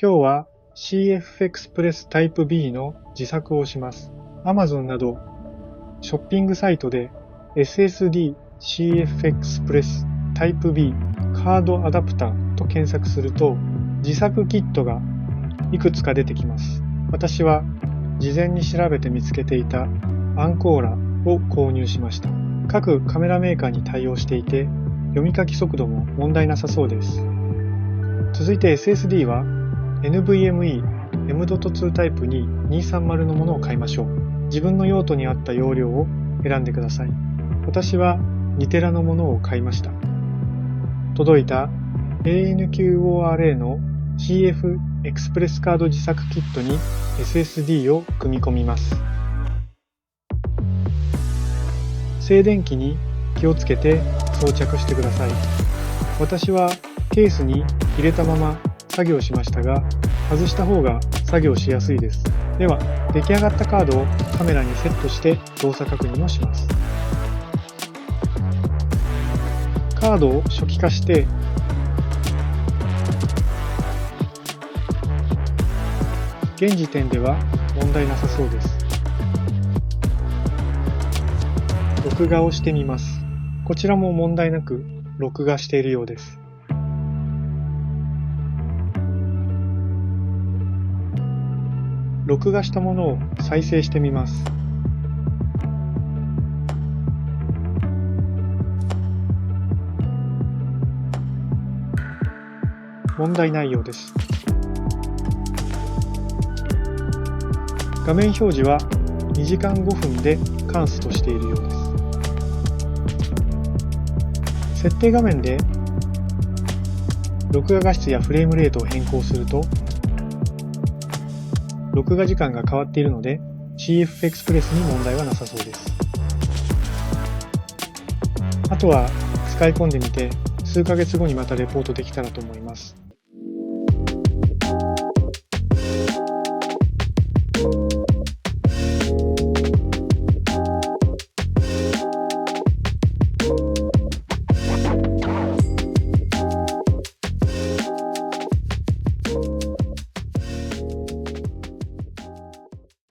今日は CF Express Type B の自作をします。Amazon などショッピングサイトで SSD CF Express Type B カードアダプターと検索すると自作キットがいくつか出てきます。私は事前に調べて見つけていたアンコーラを購入しました。各カメラメーカーに対応していて読み書き速度も問題なさそうです。続いて SSD は NVMe M.2 タイプに230のものを買いましょう。自分の用途に合った容量を選んでください。私は2テラのものを買いました。届いた ANQORA の CF エクスプレスカード自作キットに SSD を組み込みます。静電気に気をつけて装着してください。私はケースに入れたまま作業しましたが、外した方が作業しやすいです。では、出来上がったカードをカメラにセットして動作確認をします。カードを初期化して現時点では問題なさそうです。録画をしてみます。こちらも問題なく録画しているようです。録画したものを再生してみます。問題ないようです。画面表示は2時間5分でカンストしているようです。設定画面で録画画質やフレームレートを変更すると録画時間が変わっているので CF Express に問題はなさそうです。あとは使い込んでみて数ヶ月後にまたレポートできたらと思います。